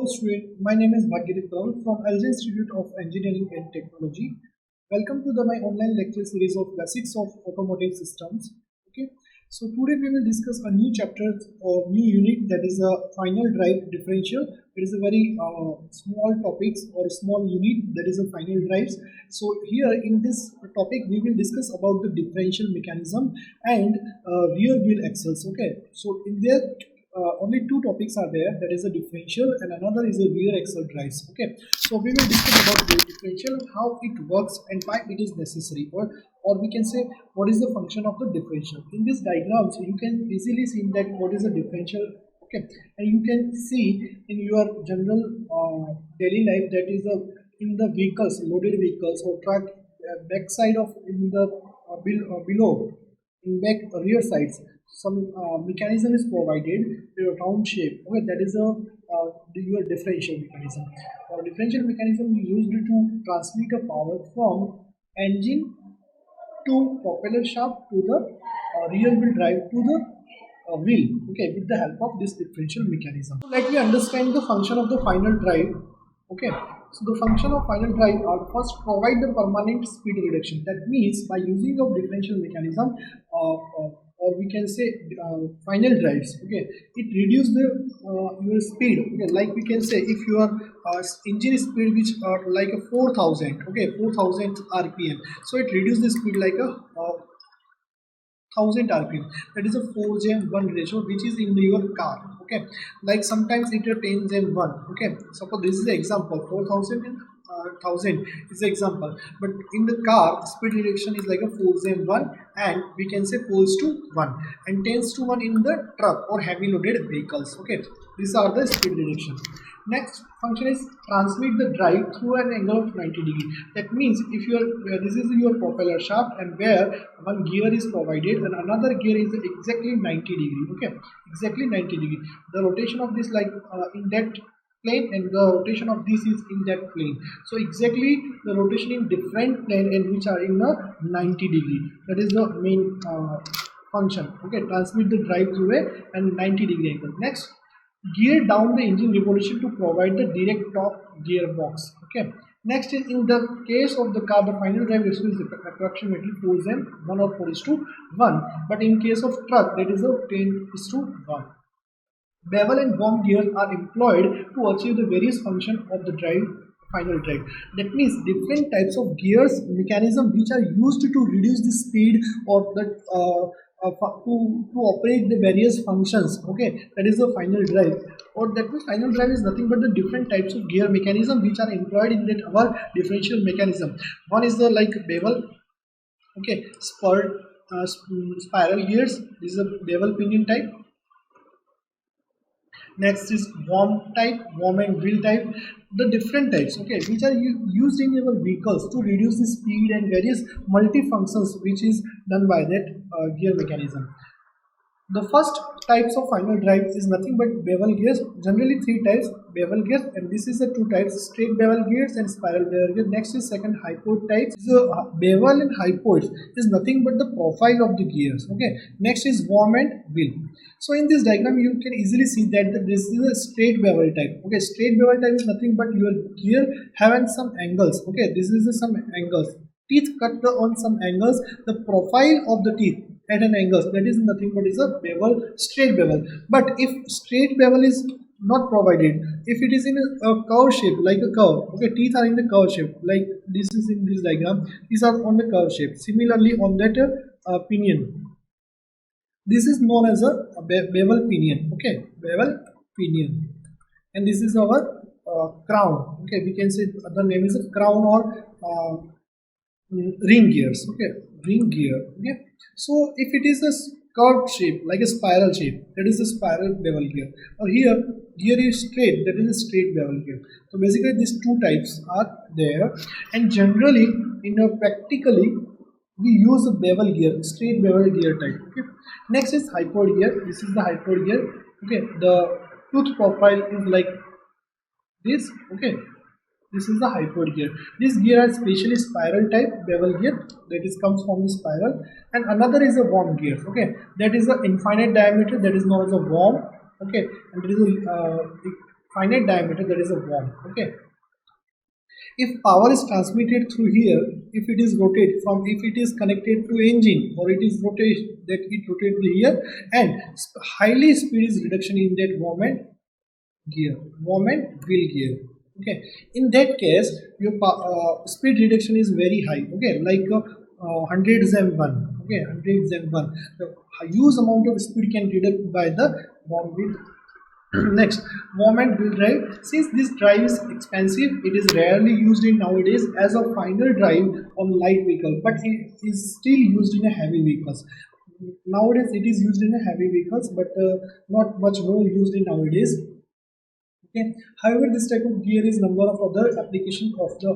student, my name is Kalal from LG Institute of Engineering and Technology. Welcome to my online lecture series of Basics of Automotive Systems. Okay, so today we will discuss a new chapter or new unit, that is a final drive differential. It is a very small topics or small unit, that is a final drives. So here in this topic we will discuss about the differential mechanism and rear wheel axles. Okay, so in there only two topics are there, that is a differential and another is a rear axle drives. Okay, so we will discuss about the differential, how it works and why it is necessary, or we can say what is the function of the differential. In this diagram so you can easily see that what is a differential. Okay, and you can see in your general daily life, that is in the vehicles, loaded vehicles or truck, back side of in the below, in back rear sides, some mechanism is provided in a round shape. Okay, that is your differential mechanism. Differential mechanism is used to transmit a power from engine to propeller shaft to the rear wheel drive to the wheel. Okay, with the help of this differential mechanism. So let me understand the function of the final drive. Okay, so the function of final drive are first provide the permanent speed reduction. That means by using of differential mechanism, or we can say final drives. Okay, it reduce the your speed. Okay, like we can say if your engine speed which are like a 4000. Okay, 4000 rpm. So it reduce the speed like a 1000 rpm. That is a 4:1 ratio which is in your car. Okay, like sometimes it is 10:1. Okay, suppose this is the example, 4000 and 1000 is the example, but in the car speed reduction is like a 4:1, and we can say 4:1 and 10:1 in the truck or heavy loaded vehicles. Okay, these are the speed reduction. Next function is transmit the drive through an angle of 90 degree. That means if you are this is your propeller shaft, and where one gear is provided and another gear is exactly 90 degree. Okay, exactly 90 degree. The rotation of this like in that plane, and the rotation of this is in that plane. So exactly the rotation in different plane and which are in a 90 degree. That is the main function. Okay, transmit the drive through a 90 degree angle. Next, gear down the engine revolution to provide the direct top gearbox. Okay, next is in the case of the car, the final drive ratio is approximately 4:1 or 4:1, but in case of truck that is a 10:1. Bevel and worm gears are employed to achieve the various functions of the final drive. That means different types of gears mechanism which are used to reduce the speed or the to operate the various functions. Okay, that is the final drive, or that means final drive is nothing but the different types of gear mechanism which are employed in that our differential mechanism. One is the like bevel. Okay, spiral gears. This is a bevel pinion type. Next is worm type, worm and wheel type, the different types. Okay, which are used in your vehicles to reduce the speed and various multi-functions which is done by that gear mechanism. The first types of final drive is nothing but bevel gears. Generally three types bevel gears, and this is the two types, straight bevel gears and spiral bevel gears. Next is second hypoid types. So bevel and hypoids is nothing but the profile of the gears. Okay, next is worm and wheel. So in this diagram you can easily see that this is a straight bevel type. Okay, straight bevel type is nothing but your gear having some angles. Okay, this is some angles, teeth cut on some angles, the profile of the teeth at an angle, that is nothing but is a bevel, straight bevel. But if straight bevel is not provided, if it is in a curve shape, like a curve, okay, teeth are in the curve shape, like this is in this diagram, these are on the curve shape. Similarly on that pinion, this is known as a bevel pinion. Okay, bevel pinion, and this is our crown. Okay, we can say the name is a crown or ring gears. Okay, ring gear. Okay, so if it is a curved shape like a spiral shape, that is a spiral bevel gear, or here gear is straight, that is a straight bevel gear. So basically these two types are there, and generally in a practically we use a bevel gear, straight bevel gear type. Okay, next is hypoid gear. This is the hypoid gear. Okay, the tooth profile is like this. Okay, this is the hypoid gear. This gear is specially spiral type bevel gear, that is comes from the spiral, and another is a worm gear. Okay, that is the infinite diameter, that is known as a worm. Okay, and there is a finite diameter, that is a worm. Okay, if power is transmitted through here, if it is rotated from, if it is connected to engine or it is rotate, that it rotates here, and highly speed is reduction in that worm and gear, worm and wheel gear. Okay, in that case your speed reduction is very high. Okay, like hundreds and one. Okay, hundreds and one, the huge amount of speed can reduce by the worm wheel. Next, worm and wheel drive. Since this drive is expensive, it is rarely used in nowadays as a final drive on light vehicle, but it is still used in a heavy vehicles. Nowadays it is used in a heavy vehicles, but not much more used in nowadays. Okay. However, this type of gear is number of other applications of the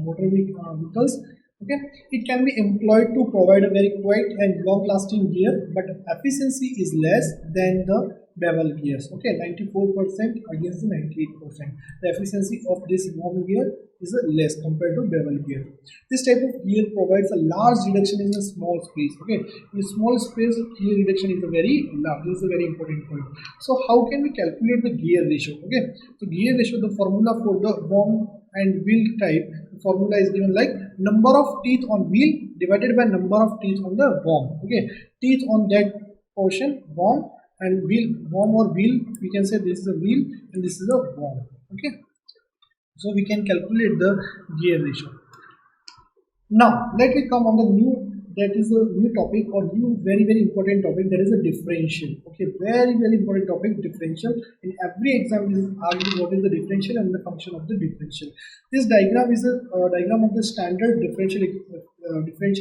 motor vehicles. Okay, it can be employed to provide a very quiet and long-lasting gear, but efficiency is less than the bevel gears. Okay, 94% against the 98%. The efficiency of this worm gear is less compared to bevel gear. This type of gear provides a large reduction in a small space. Okay, in small space, gear reduction is a very large. This is a very important point. So, how can we calculate the gear ratio? Okay, so gear ratio, the formula for the worm and wheel type, the formula is given like number of teeth on wheel divided by number of teeth on the worm. Okay, teeth on that portion, worm, and wheel, worm or wheel, we can say this is a wheel and this is a worm. Okay, so we can calculate the gear ratio. Now let me come on the new, that is a new topic or new very important topic, that is a differential. Okay, very important topic, differential. In every exam is asked what is the differential and the function of the differential. This diagram is a diagram of the standard differential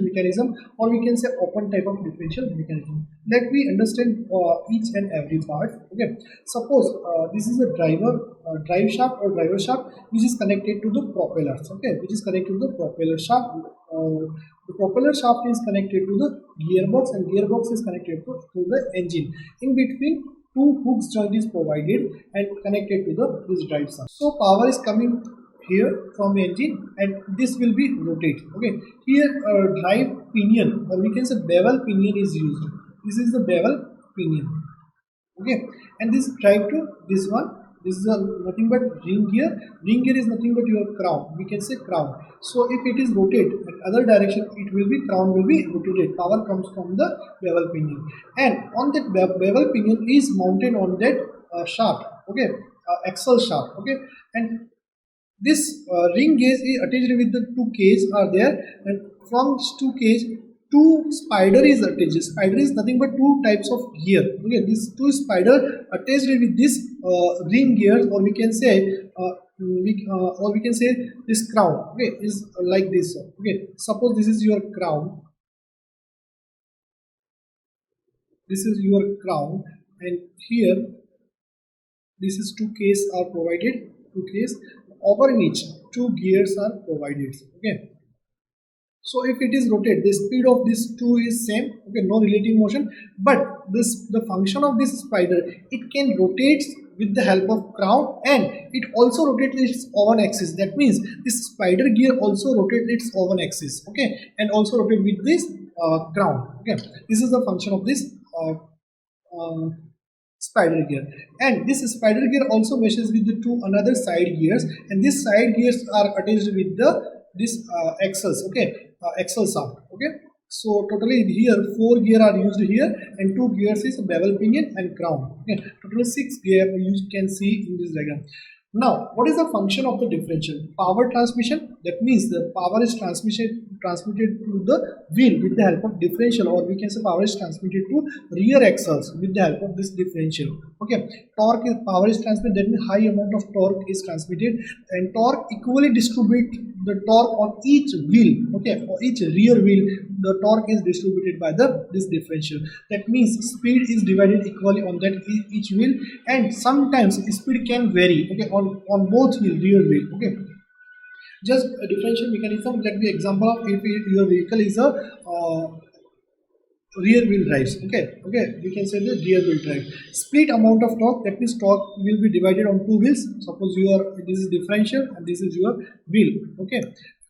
mechanism, or we can say open type of differential mechanism. Let me understand each and every part. Okay, suppose this is a drive shaft or driver shaft which is connected to the propellers. Okay, which is connected to the propeller shaft. The propeller shaft is connected to the gearbox and gearbox is connected to the engine. In between, two hooks joint is provided and connected to this drive shaft. So power is coming here from engine and this will be rotated. Okay, here drive pinion, or we can say bevel pinion is used. This is the bevel pinion. Okay, and this drive to this one. This is nothing but ring gear. Ring gear is nothing but your crown. We can say crown. So if it is rotated in other direction, it will be, crown will be rotated. Power comes from the bevel pinion, and on that bevel pinion is mounted on that shaft. Okay, axle shaft. Okay, and this ring gauge is attached with the two cage are there, and from two cage, two spider is attached. Spider is nothing but two types of gear. Okay, these two spider attached with this ring gear, or we can say this crown. Okay, is like this. Okay, suppose this is your crown. This is your crown, and here this is two case are provided. Two case, over which two gears are provided. Okay. So if it is rotated, the speed of this two is same. Okay, no relative motion, but the function of this spider, it can rotate with the help of crown, and it also rotates its own axis. That means this spider gear also rotates its own axis. Okay, and also rotate with this crown. Okay, this is the function of this spider gear, and this spider gear also meshes with the two another side gears, and these side gears are attached with this axles. Okay, axle shaft. Okay, so totally here 4 gear are used here, and 2 gears is bevel pinion and crown. Okay, totally 6 gear you can see in this diagram. Now, what is the function of the differential? Power transmission. That means the power is transmitted to the wheel with the help of differential, or we can say power is transmitted to rear axles with the help of this differential. Okay, power is transmitted. That means high amount of torque is transmitted, and torque equally distribute the torque on each wheel. Okay, for each rear wheel, the torque is distributed by this differential. That means speed is divided equally on that each wheel, and sometimes speed can vary. Okay, on both wheel, rear wheel. Okay, just a differential mechanism. Let me example of if your vehicle is a rear wheel drives. Okay, we can say the rear wheel drive. Split amount of torque, that means torque will be divided on two wheels. Suppose this is differential and this is your wheel. Okay,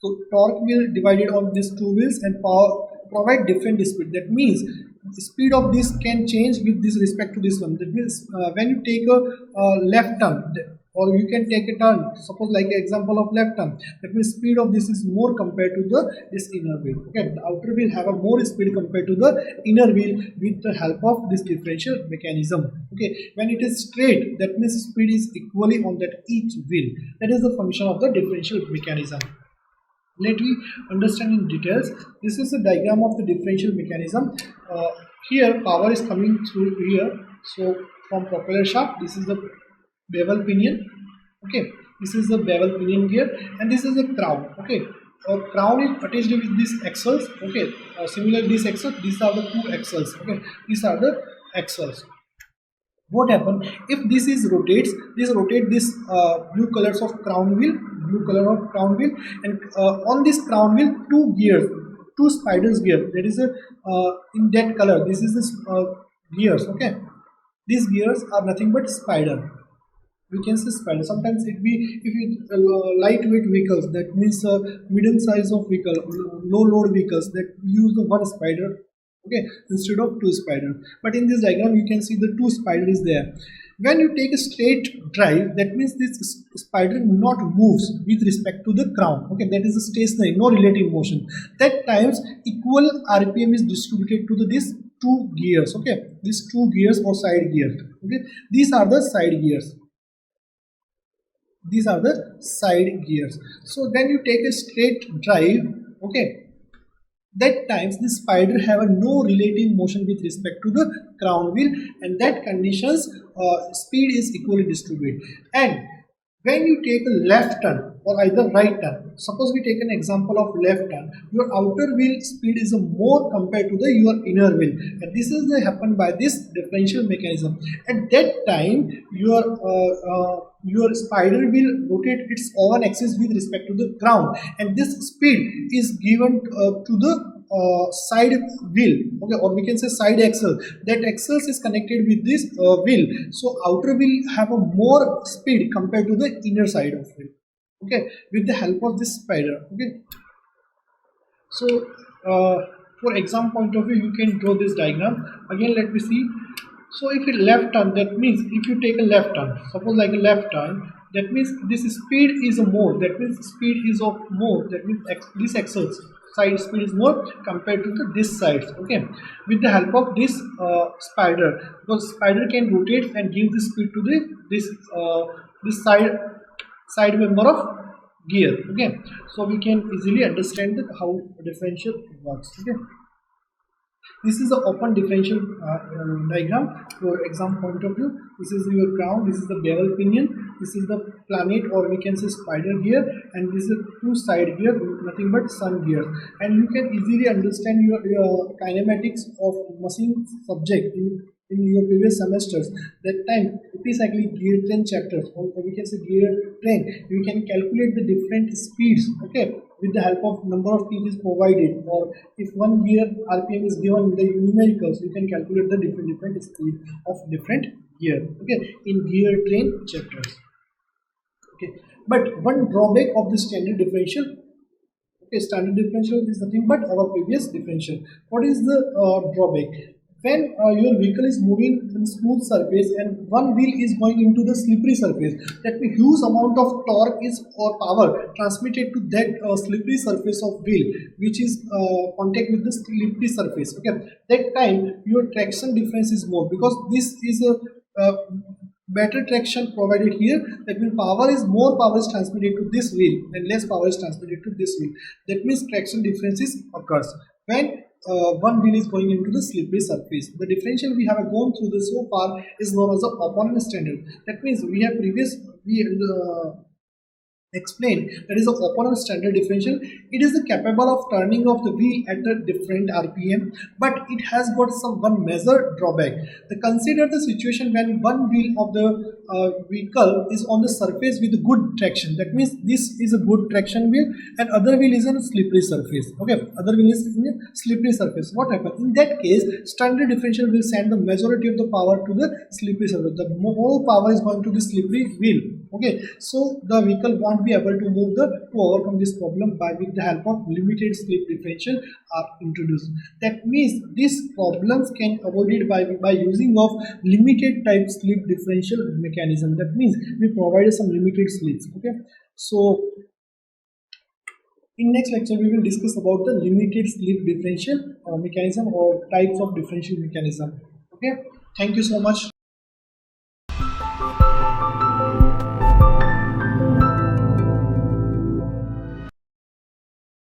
so torque will divided on these two wheels, and power provide different speed. That means the speed of this can change with this respect to this one. That means when you take a left turn, or you can take a turn, suppose like an example of left turn, that means speed of this is more compared to the this inner wheel. Okay, the outer wheel have a more speed compared to the inner wheel with the help of this differential mechanism. Okay, when it is straight, that means speed is equally on that each wheel. That is the function of the differential mechanism. Let me understand in details. This is a diagram of the differential mechanism. Here power is coming through here, so from propeller shaft, this is the bevel pinion. Okay, this is the bevel pinion gear, and this is the crown. Okay, crown is attached with these axles. Okay, similar this axle, these are the two axles. Okay, these are the axles. What happen if this is rotates, this rotate this blue colors of crown wheel, blue color of crown wheel, and on this crown wheel two gears, two spiders gear, that is a in that color, this is this gears. Okay, these gears are nothing but spider, we can say spider. Sometimes it be, if it lightweight vehicles, that means middle size of vehicle, low load vehicles, that use the one spider. Okay, instead of two spider. But in this diagram you can see the two spider is there. When you take a straight drive, that means this spider not moves with respect to the crown. Okay, that is a stationary, no relative motion. That times equal rpm is distributed to the this two gears. Okay, these two gears or side gears. Okay, these are the side gears, these are the side gears. So then you take a straight drive. Okay, that times the spider have a no relative motion with respect to the crown wheel, and that conditions speed is equally distributed. And when you take a left turn or either right turn, suppose we take an example of left turn, your outer wheel speed is more compared to the your inner wheel, and this is happen by this differential mechanism. At that time your spider will rotate its own axis with respect to the crown, and this speed is given to the side wheel. Okay, or we can say side axle. That axle is connected with this wheel, so outer wheel have a more speed compared to the inner side of wheel. Okay, with the help of this spider. Okay, so for exam point of view, you can draw this diagram. Again, let me see. So if you left turn, that means if you take a left turn, suppose like a left turn, that means this speed is a more, that means speed is of more, that means this axle side speed is more compared to the this side. Okay, with the help of this spider, because spider can rotate and give the speed to the this side member of gear. Okay, so we can easily understand that how differential works. Okay, this is the open differential diagram for exam point of view. This is your crown, this is the bevel pinion, this is the planet or we can say spider gear, and this is two side gear, nothing but sun gear. And you can easily understand your kinematics of machine subject in your previous semesters. That time episcyclic gear train chapters, or we can say gear train, you can calculate the different speeds. Okay, with the help of number of teeth is provided, or if one gear rpm is given in the numericals, you can calculate the different speed of different gear. Okay, in gear train chapters. Okay, but one drawback of the standard differential. Okay, standard differential is nothing but our previous differential. What is the drawback? When your vehicle is moving in smooth surface and one wheel is going into the slippery surface, that means huge amount of torque is or power transmitted to that slippery surface of wheel, which is contact with the slippery surface. Okay, that time your traction difference is more, because this is a better traction provided here. That means power is transmitted to this wheel and less power is transmitted to this wheel. That means traction differences occurs when one wheel is going into the slippery surface. The differential we have gone through this so far is known as the opponent standard. That means we have explained that is the opponent standard differential. It is capable of turning of the wheel at a different rpm, but it has got one major drawback. Consider the situation when one wheel of the vehicle is on the surface with good traction. That means this is a good traction wheel and other wheel is on a slippery surface. Okay, other wheel is in a slippery surface. What happens in that case? Standard differential will send the majority of the power to the slippery surface. The more power is going to the slippery wheel. Okay, so the vehicle want not be able to move the to overcome this problem by with the help of limited slip differential are introduced. That means these problems can avoided by using of limited type slip differential mechanism. That means we provided some limited slips. Okay, so in next lecture we will discuss about the limited slip differential mechanism or types of differential mechanism. Okay, thank you so much.